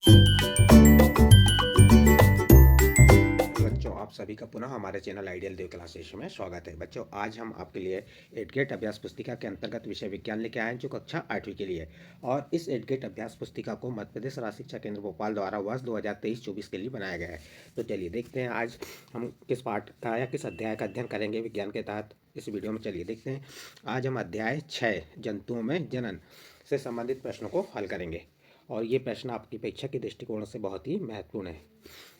बच्चों, आप सभी का पुनः हमारे चैनल आइडियल देव क्लासेस में स्वागत है। बच्चों, आज हम आपके लिए एडगेट अभ्यास पुस्तिका के अंतर्गत विषय विज्ञान लेके आए हैं, जो कक्षा 8वीं के लिए। और इस एडगेट अभ्यास पुस्तिका को मध्य प्रदेश राज्य शिक्षा केंद्र भोपाल द्वारा वर्ष 2023-24 के लिए बनाया गया है। तो चलिए देखते हैं आज हम किस पाठ का या किस अध्याय का अध्ययन करेंगे विज्ञान के तहत इस वीडियो में। चलिए देखते हैं। आज हम अध्याय 6 जंतुओं में जनन से संबंधित प्रश्नों को हल करेंगे, और ये प्रश्न आपकी परीक्षा के दृष्टिकोण से बहुत ही महत्वपूर्ण है।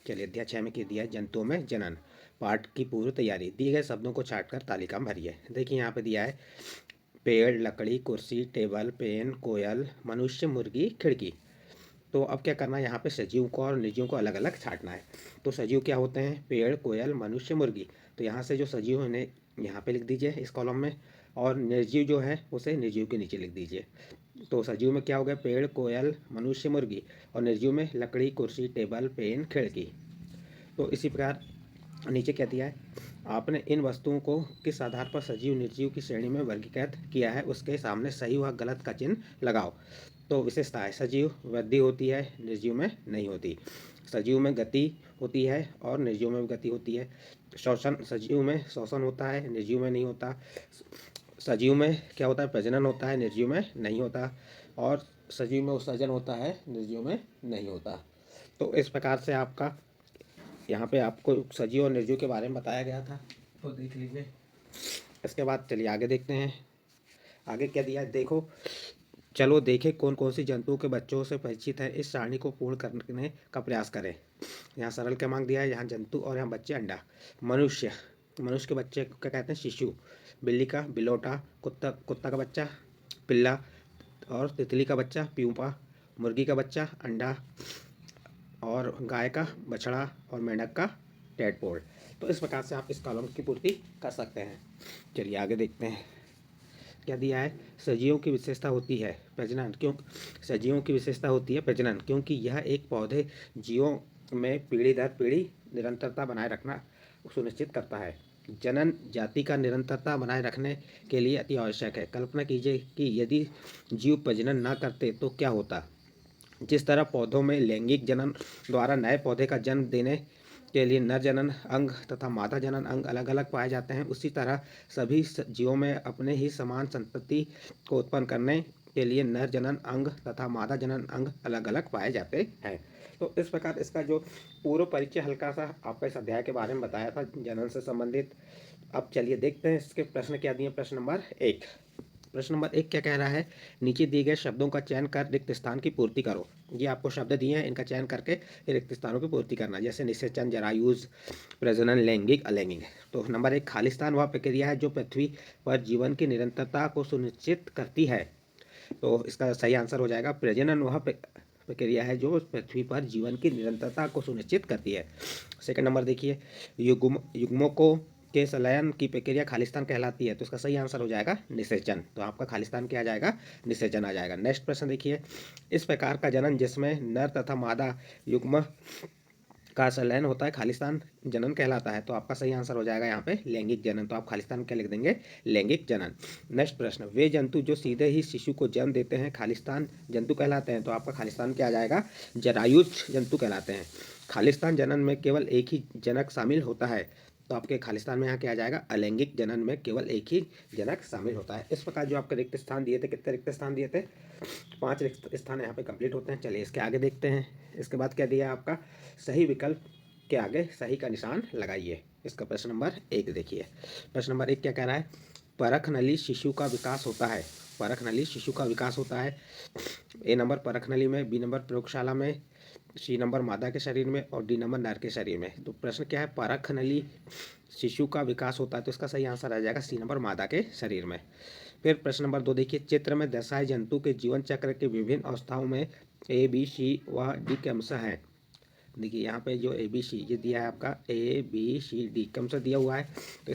चलिए, अध्याय 6 में कह दिया है जंतुओं में जनन। पाठ की पूर्व तैयारी। दिए गए शब्दों को छांटकर तालिका में भरिए। देखिए यहाँ पे दिया है पेड़, लकड़ी, कुर्सी, टेबल, पेन, कोयल, मनुष्य, मुर्गी, खिड़की। तो अब क्या करना है, यहाँ पे सजीव को और निर्जीव को अलग अलग छांटना है। तो सजीव क्या होते हैं? पेड़, कोयल, मनुष्य, मुर्गी। तो यहाँ से जो सजीव है उन्हें यहाँ पे लिख दीजिए इस कॉलम में, और निर्जीव जो है उसे निर्जीव के नीचे लिख दीजिए। तो सजीव में क्या हो गया? पेड़, कोयल, मनुष्य, मुर्गी। और निर्जीव में लकड़ी, कुर्सी, टेबल, पेन, खिड़की। तो इसी प्रकार नीचे क्या दिया है, आपने इन वस्तुओं को किस आधार पर सजीव निर्जीव की श्रेणी में वर्गीकृत किया है उसके सामने सही व गलत का चिन्ह लगाओ। तो विशेषता है, सजीव वृद्धि होती है, निर्जीव में नहीं होती। सजीव में गति होती है और निर्जीव में भी गति होती है। श्वसन, सजीव में श्वसन होता है, निर्जीव में नहीं होता। सजीव में क्या होता है? प्रजनन होता है, निर्जीव में नहीं होता। और सजीव में उत्सर्जन होता है, निर्जीव में नहीं होता। तो इस प्रकार से आपका यहाँ पे आपको सजीव और निर्जीव के बारे में बताया गया था, तो देख लीजिए। इसके बाद चलिए आगे देखते हैं। आगे क्या दिया है देखो। चलो देखें कौन कौन सी जंतुओं के बच्चों से परिचित है, इस सारणी को पूर्ण करने का प्रयास करें। यहाँ सरल क्रमांक दिया है, यहाँ जंतु और यहाँ बच्चे अंडा। मनुष्य, मनुष्य के बच्चे को क्या कहते हैं? शिशु। बिल्ली का बिलोटा। कुत्ता, कुत्ता का बच्चा पिल्ला। और तितली का बच्चा प्यूपा। मुर्गी का बच्चा अंडा। और गाय का बछड़ा। और मेंढक का टेडपोल। तो इस प्रकार से आप इस कॉलम की पूर्ति कर सकते हैं। चलिए आगे देखते हैं क्या दिया है। सजीवों की विशेषता होती है प्रजनन। क्यों? सजीवों की विशेषता होती है प्रजनन, क्योंकि यह एक पौधे जीवों में पीढ़ी दर पीढ़ी निरंतरता बनाए रखना सुनिश्चित करता है। जनन जाति का निरंतरता बनाए रखने के लिए अति आवश्यक है। कल्पना कीजिए कि यदि जीव प्रजनन न करते तो क्या होता। जिस तरह पौधों में लैंगिक जनन द्वारा नए पौधे का जन्म देने के लिए नर जनन अंग तथा मादा जनन अंग अलग अलग पाए जाते हैं, उसी तरह सभी जीवों में अपने ही समान संतति को उत्पन्न करने के लिए नर जनन अंग तथा मादा जनन अंग अलग अलग पाए जाते हैं। तो इस प्रकार इसका जो पूर्व परिचय हल्का सा आपका इस अध्याय के बारे में बताया था जनन से संबंधित। अब चलिए देखते हैं इसके प्रश्न क्या दिए। प्रश्न नंबर 1। प्रश्न नंबर 1 क्या कह रहा है, नीचे दिए गए शब्दों का चयन कर रिक्त स्थान की पूर्ति करो। ये आपको शब्द दिए हैं, इनका चयन करके रिक्त स्थानों की पूर्ति करना, जैसे निषेचन, जरायुज, प्रजनन, लैंगिक, अलैंगिक। तो नंबर 1, खालिस्तान वह प्रक्रिया है जो पृथ्वी पर जीवन की निरंतरता को सुनिश्चित करती है। तो इसका सही आंसर हो जाएगा प्रजनन वह प्रक्रिया है जो पृथ्वी पर जीवन की निरंतरता को सुनिश्चित करती है। सेकंड नंबर देखिए, युग्मों को के संलयन की प्रक्रिया खालिस्तान कहलाती है। तो इसका सही आंसर हो जाएगा निषेचन। तो आपका खालिस्तान क्या आ जाएगा? निषेचन आ जाएगा। नेक्स्ट प्रश्न देखिए, इस प्रकार का जनन जिसमें नर तथा मादा युग्म का संलयन होता है खालिस्तान जनन कहलाता है। तो आपका सही आंसर हो जाएगा यहाँ पे लैंगिक जनन। तो आप खालिस्तान क्या लिख देंगे? लैंगिक जनन। नेक्स्ट प्रश्न, वे जंतु जो सीधे ही शिशु को जन्म देते हैं खालिस्तान जंतु कहलाते हैं। तो आपका खालिस्तान क्या आ जाएगा? जरायुज जंतु कहलाते हैं। खालिस्तान जनन में केवल एक ही जनक शामिल होता है। तो आपके खालिस्तान में यहाँ क्या आ जाएगा? अलैंगिक जनन में केवल एक ही जनक शामिल होता है। इस प्रकार जो आपके रिक्त स्थान दिए थे, कितने रिक्त स्थान दिए थे? 5 रिक्त स्थान यहाँ पे कंप्लीट होते हैं। चलिए इसके आगे देखते हैं। इसके बाद क्या दिया आपका? सही विकल्प के आगे सही का निशान लगाइए। इसका प्रश्न नंबर 1 देखिए। प्रश्न नंबर 1 क्या कह रहा है, परख नली शिशु का विकास होता है। परख नली शिशु का विकास होता है। ए नंबर परख नली में, बी नंबर प्रयोगशाला में, सी नंबर मादा के शरीर में, और डी नंबर नर के शरीर में। तो प्रश्न क्या है, परख नली शिशु का विकास होता है। तो इसका सही आंसर आ जाएगा सी नंबर मादा के शरीर में। फिर प्रश्न नंबर 2 देखिए, चित्र में दर्शाए जंतु के जीवन चक्र के विभिन्न अवस्थाओं में ए, बी, सी व डी क्रमश हैं। देखिए यहाँ पे जो ए बी सी ये दिया है आपका, ए बी सी डी क्रमश दिया हुआ है। तो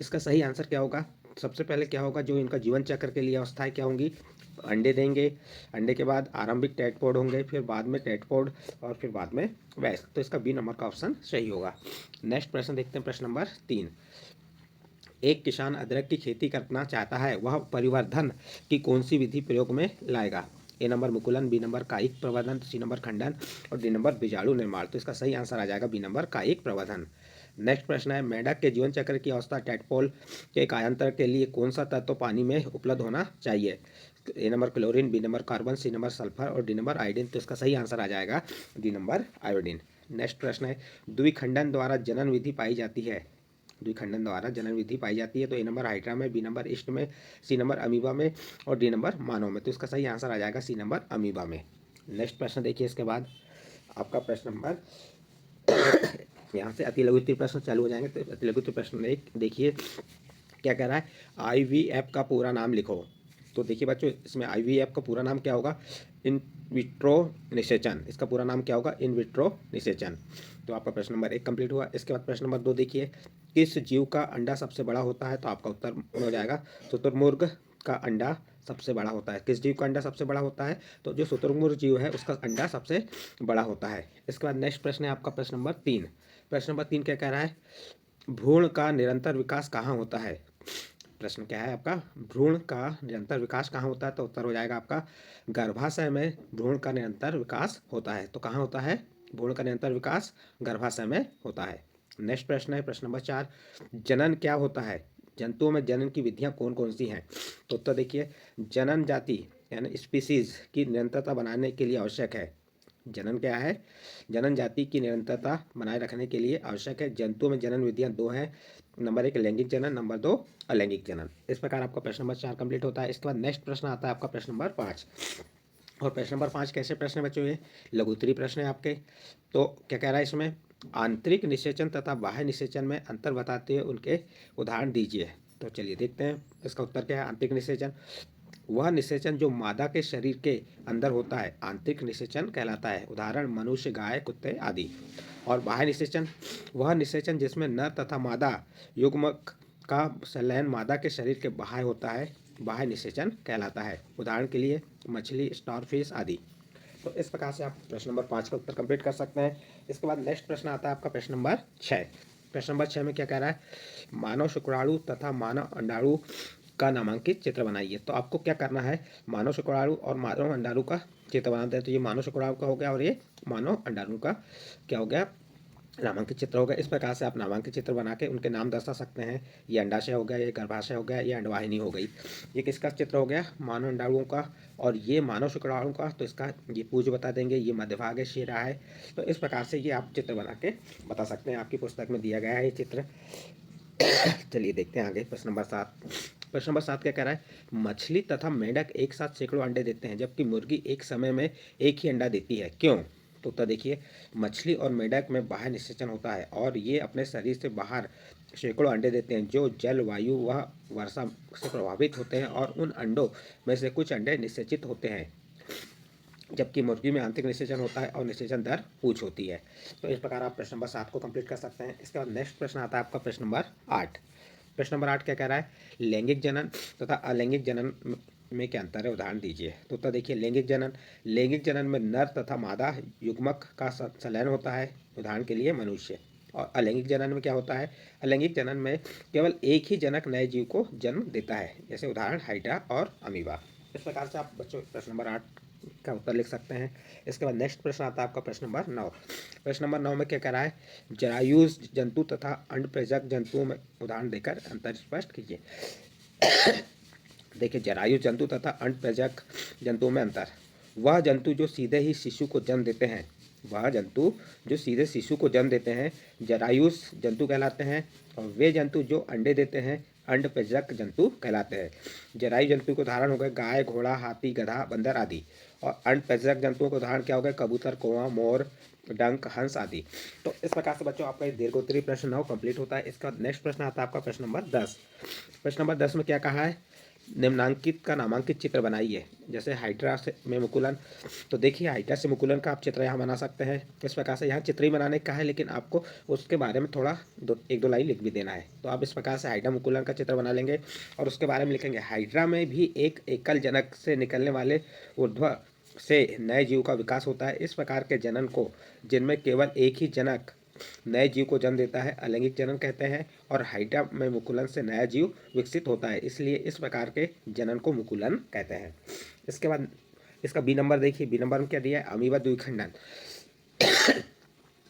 इसका सही आंसर क्या होगा? सबसे पहले क्या होगा, जो इनका जीवन चक्र के लिए अवस्थाएं क्या होंगी? अंडे देंगे, अंडे के बाद आरंभिक टेटपोड होंगे, फिर बाद में टेटपोड, और फिर बाद में वयस्क। तो इसका बी नंबर का ऑप्शन सही होगा। नेक्स्ट प्रश्न देखते हैं। प्रश्न नंबर 3, एक किसान अदरक की खेती करना चाहता है, वह परिवर्धन की कौन सी विधि प्रयोग में लाएगा? ए नंबर मुकुलन, बी नंबर कायिक प्रवर्धन, सी नंबर खंडन और डी नंबर बीजाणु निर्माण। तो इसका सही आंसर आ जाएगा बी नंबर कायिक प्रवर्धन। नेक्स्ट प्रश्न है, मेंढक के जीवन चक्र की अवस्था टैडपोल के कायांतर के लिए कौन सा तत्व पानी में उपलब्ध होना चाहिए? A number chlorine, B number carbon, C number sulphur और डी नंबर आयोडीन। तो इसका सही आंसर आ जाएगा डी नंबर आयोडीन। नेक्स्ट प्रश्न है, द्विखंडन द्वारा जनन विधि पाई जाती है। द्विखंडन द्वारा जनन विधि पाई जाती है तो ए नंबर हाइड्रा में, बी नंबर ईस्ट में, सी नंबर अमीबा में और डी नंबर मानव में। तो इसका सही आंसर आ जाएगा सी नंबर अमीबा में। नेक्स्ट प्रश्न देखिए, इसके बाद आपका प्रश्न नंबर यहाँ से अति लघु उत्तरीय प्रश्न चालू हो जाएंगे। तो अति लघु उत्तरीय प्रश्न एक देखिए क्या कह रहा है, आईवीएफ का पूरा नाम लिखो। तो देखिए बच्चों, इसमें आईवीएफ का पूरा नाम क्या होगा? इन विट्रो निषेचन। इसका पूरा नाम क्या होगा? इन विट्रो निषेचन। तो आपका प्रश्न नंबर एक कंप्लीट हुआ। इसके बाद प्रश्न नंबर 2 देखिए, किस जीव का अंडा सबसे बड़ा होता है? तो आपका उत्तर हो जाएगा शुतुरमुर्ग का अंडा सबसे बड़ा होता है। किस जीव का अंडा सबसे बड़ा होता है? तो जो शुतुरमुर्ग जीव है उसका अंडा सबसे बड़ा होता है। इसके बाद नेक्स्ट प्रश्न है आपका प्रश्न नंबर 3। प्रश्न नंबर 3 क्या कह रहा है, भ्रूण का निरंतर विकास कहाँ होता है? प्रश्न क्या है आपका, भ्रूण का निरंतर विकास कहाँ होता है? तो उत्तर हो जाएगा आपका गर्भाशय में भ्रूण का निरंतर विकास होता है। तो कहाँ होता है भ्रूण का निरंतर विकास? गर्भाशय में होता है। नेक्स्ट प्रश्न है प्रश्न नंबर 4, जनन क्या होता है? जंतुओं में जनन की विधियां कौन कौन सी हैं? तो उत्तर देखिए, जनन जाति यानी स्पीसीज की निरंतरता बनाने के लिए आवश्यक है। जनन क्या है? जनन जाति की निरंतरता बनाए रखने के लिए आवश्यक है। जंतुओं में जनन विधियां 2 हैं, नंबर 1 लैंगिक जनन, नंबर 2 अलैंगिक जनन। इस प्रकार आपका प्रश्न नंबर 4 कंप्लीट होता है। इसके बाद नेक्स्ट प्रश्न आता है आपका प्रश्न नंबर 5। और प्रश्न नंबर 5 कैसे प्रश्न है बच्चों? ये लघु उत्तरीय प्रश्न है आपके। तो क्या कह रहा है इसमें, आंतरिक निषेचन तथा बाह्य निषेचन में अंतर बताते हुए उनके उदाहरण दीजिए। तो चलिए देखते हैं इसका उत्तर क्या है। आंतरिक निषेचन वह निषेचन जो मादा के शरीर के अंदर होता है आंतरिक निषेचन कहलाता है। उदाहरण मनुष्य, गाय, कुत्ते आदि। और बाह्य निषेचन वह निषेचन जिसमें नर तथा मादा युग्मक का संलयन मादा के शरीर के बाहर होता है, बाह्य निषेचन कहलाता है। उदाहरण के लिए मछली, स्टारफिश आदि। तो इस प्रकार से आप प्रश्न नंबर 5 का उत्तर कंप्लीट कर सकते हैं। इसके बाद नेक्स्ट प्रश्न आता है आपका प्रश्न नंबर 6। प्रश्न नंबर 6 में क्या कह रहा है, मानव शुक्राणु तथा मानव अंडाणु का नामांकित चित्र बनाइए। तो आपको क्या करना है, मानव शुक्राणु और मानव अंडाणु का चित्र बनाते हैं। तो ये मानव शुक्राणु का हो गया और ये मानव अंडाणु का क्या हो गया, नामांकित चित्र हो गया। इस प्रकार से आप नामांकित चित्र बना के उनके नाम दर्शा सकते हैं। ये अंडाशय हो गया, ये गर्भाशय हो गया, ये अंडवाहिनी हो गई। ये किसका चित्र हो गया? मानव अंडाणुओं का। और ये मानव शुक्राणु का, तो इसका ये पूज्य बता देंगे, ये मध्य भाग है, शिरा है। तो इस प्रकार से ये आप चित्र बना के बता सकते हैं। आपकी पुस्तक में दिया गया है ये चित्र। चलिए देखते हैं आगे प्रश्न नंबर 7। प्रश्न नंबर 7 क्या कह रहा है, मछली तथा मेंढक एक साथ सैकड़ों अंडे देते हैं जबकि मुर्गी एक समय में एक ही अंडा देती है, क्यों? तो उत्तर देखिए, मछली और मेंढक में बाह्य निषेचन होता है और ये अपने शरीर से बाहर सैकड़ों अंडे देते हैं जो जल, वायु व वर्षा से प्रभावित होते हैं और उन अंडों में से कुछ अंडे निषेचित होते हैं, जबकि मुर्गी में आंतरिक निषेचन होता है और निषेचन दर उच्च होती है। तो इस प्रकार आप प्रश्न नंबर 7 को कंप्लीट कर सकते हैं। इसके बाद नेक्स्ट प्रश्न आता है आपका प्रश्न नंबर 8। प्रश्न नंबर 8 क्या कह रहा है, लैंगिक जनन तथा अलैंगिक जनन में क्या अंतर है? उदाहरण दीजिए। तो उत्तर देखिए, लैंगिक जनन में नर तथा मादा युग्मक का संलयन होता है। उदाहरण के लिए मनुष्य। और अलैंगिक जनन में क्या होता है? अलैंगिक जनन में केवल एक ही जनक नए जीव को जन्म देता है, जैसे उदाहरण हाइड्रा और अमीबा। इस प्रकार से आप बच्चों प्रश्न नंबर 8 का उत्तर लिख सकते हैं। इसके बाद नेक्स्ट प्रश्न आता है आपका प्रश्न नंबर 9। प्रश्न नंबर 9 में क्या कह रहा है, जरायुज जंतु तथा अंडप्रेजक जंतुओं में उदाहरण देकर अंतर स्पष्ट कीजिए। देखिए, जरायुज जंतु तथा अंडप्रेजक जंतुओं में अंतर, वह जंतु जो सीधे ही शिशु को जन्म देते हैं, वह जंतु जो सीधे शिशु को जन्म देते हैं जरायुज जंतु कहलाते हैं। और वे जंतु जो अंडे देते हैं अंडप्रेजक जंतु कहलाते हैं। जरायु जंतु के उदाहरण हो गए गाय, घोड़ा, हाथी, गधा, बंदर आदि। और अंडप्रेजक जंतुओं के उदाहरण क्या हो गए? कबूतर, कौवा, मोर, डंक, हंस आदि। तो इस प्रकार से बच्चों आपका दीर्घोत्तरीय प्रश्न 9 कंप्लीट होता है। इसका नेक्स्ट प्रश्न आता है आपका प्रश्न नंबर 10। प्रश्न नंबर 10 में क्या कहा है, निम्नांकित का नामांकित चित्र बनाइए। जैसे हाइड्रा से में मुकुलन, तो देखिए हाइड्रा से मुकुलन का आप चित्र यहाँ बना सकते हैं। इस प्रकार से यहाँ चित्र ही बनाने का है, लेकिन आपको उसके बारे में थोड़ा एक दो लाइन लिख भी देना है। तो आप इस प्रकार से हाइड्रा मुकुलन का चित्र बना लेंगे और उसके बारे में लिखेंगे, हाइड्रा में भी एक एकल जनक से निकलने वाले ऊर्ध्व से नए जीव का विकास होता है। इस प्रकार के जनन को, जिनमें केवल एक ही जनक नए जीव को जन्म देता है, अलैंगिक जनन कहते हैं। और हाइड्रा में मुकुलन से नया जीव विकसित होता है, इसलिए इस प्रकार के जनन को मुकुलन कहते हैं। इसके बाद इसका बी नंबर देखिए, बी नंबर में क्या दिया है, अमीबा द्विखंडन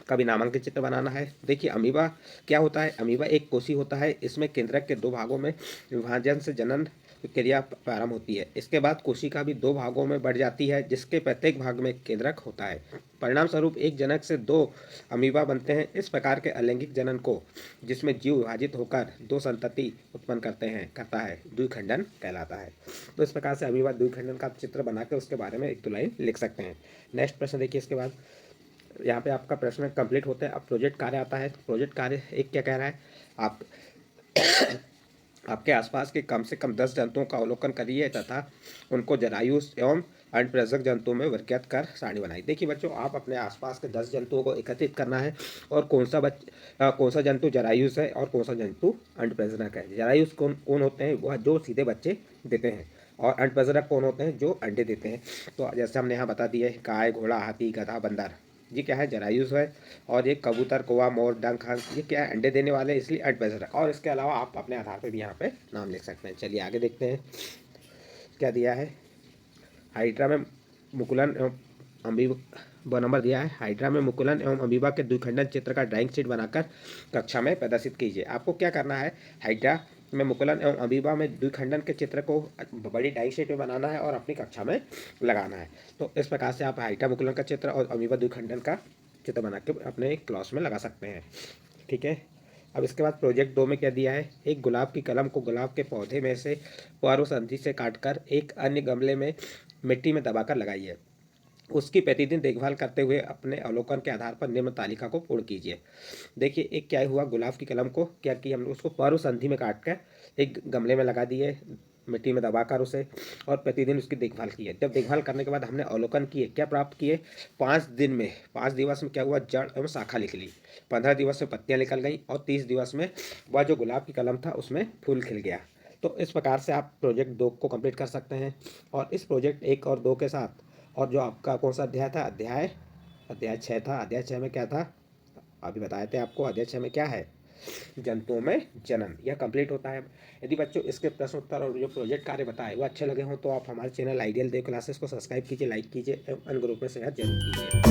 का भी नामांकित चित्र बनाना है। देखिए अमीबा क्या होता है, अमीबा एक कोशी होता है, इसमें केंद्रक के दो भागों में विभाजन से जनन क्रिया प्रारंभ होती है। इसके बाद कोशिका भी दो भागों में बढ़ जाती है, जिसके प्रत्येक भाग में केंद्रक होता है। परिणाम स्वरूप एक जनक से दो अमीबा बनते हैं। इस प्रकार के अलैंगिक जनन को, जिसमें जीव विभाजित होकर दो संतति उत्पन्न करता है, द्विखंडन कहलाता है। तो इस प्रकार से अमीबा द्विखंडन का चित्र बना के उसके बारे में एक दो लाइन लिख सकते हैं। नेक्स्ट प्रश्न देखिए, इसके बाद यहाँ पे आपका प्रश्न कंप्लीट होता है। अब प्रोजेक्ट कार्य आता है। प्रोजेक्ट कार्य एक क्या कह रहा है, आप आपके आसपास के कम से कम 10 जंतुओं का अवलोकन करिए तथा उनको जरायु एवं अंडप्रेरक जंतुओं में वर्गीकृत कर सारणी बनाई। देखिए बच्चों, आप अपने आसपास के 10 जंतुओं को एकत्रित करना है और कौन सा जंतु जरायुष है और कौन सा जंतु अंडप्रेरक है। जरायुष कौन होते हैं, वह जो सीधे बच्चे देते हैं, और अंडप्रेरक कौन होते हैं, जो अंडे देते हैं। तो जैसे हमने यहाँ बता दिया है, गाय, घोड़ा, हाथी, गधा, बंदर, ये क्या है, जरायुष है। और ये कबूतर, कौवा, मोर, डंक, हंस, ये क्या है, अंडे देने वाले, इसलिए अंडप्रेरक। और इसके अलावा आप अपने आधार पर भी यहाँ पे नाम लिख सकते हैं। चलिए आगे देखते हैं क्या दिया है। हाइड्रा में मुकुलन एवं अमीबा नंबर दिया है। हाइड्रा में मुकुलन एवं अमीबा के द्विखंडन चित्र का ड्राइंग शीट बनाकर कक्षा में प्रदर्शित कीजिए। आपको क्या करना है, हाइड्रा में मुकुलन एवं अमीबा में द्विखंडन के चित्र को बड़ी ड्राइंग शीट में बनाना है और अपनी कक्षा में लगाना है। तो इस प्रकार से आप हाइड्रा मुकुलन का चित्र और अमीबा द्विखंडन का चित्र बना के अपने क्लास में लगा सकते हैं। ठीक है। अब इसके बाद प्रोजेक्ट 2 में क्या दिया है, एक गुलाब की कलम को गुलाब के पौधे में से पर्व संधि से काटकर एक अन्य गमले में मिट्टी में दबाकर लगाइए। उसकी प्रतिदिन देखभाल करते हुए अपने अवलोकन के आधार पर निम्न तालिका को पूर्ण कीजिए। देखिए एक क्या हुआ, गुलाब की कलम को क्या किया हम लोग, उसको पर्व संधि में काट कर एक गमले में लगा दिए, मिट्टी में दबाकर उसे, और प्रतिदिन उसकी देखभाल की है। जब देखभाल करने के बाद हमने अवलोकन किए, क्या प्राप्त किए, 5 दिवस में क्या हुआ, जड़ एवं शाखा निकली, 15 दिवस में पत्तियां निकल गई, और 30 दिवस में वह जो गुलाब की कलम था उसमें फूल खिल गया। तो इस प्रकार से आप प्रोजेक्ट 2 को कंप्लीट कर सकते हैं। और इस प्रोजेक्ट 1 और 2 के साथ, और जो आपका कौन सा अध्याय था, अध्याय 6 था। अध्याय 6 में क्या था, अभी बताए थे आपको, अध्याय 6 में क्या है, जंतुओं में जनन, यह कंप्लीट होता है। यदि बच्चों इसके प्रश्न उत्तर और जो प्रोजेक्ट कार्य बताए वो अच्छे लगे हों तो आप हमारे चैनल आइडियल देव क्लासेस को सब्सक्राइब कीजिए, लाइक कीजिए एवं अन्य ग्रुप में शेयर जरूर कीजिए।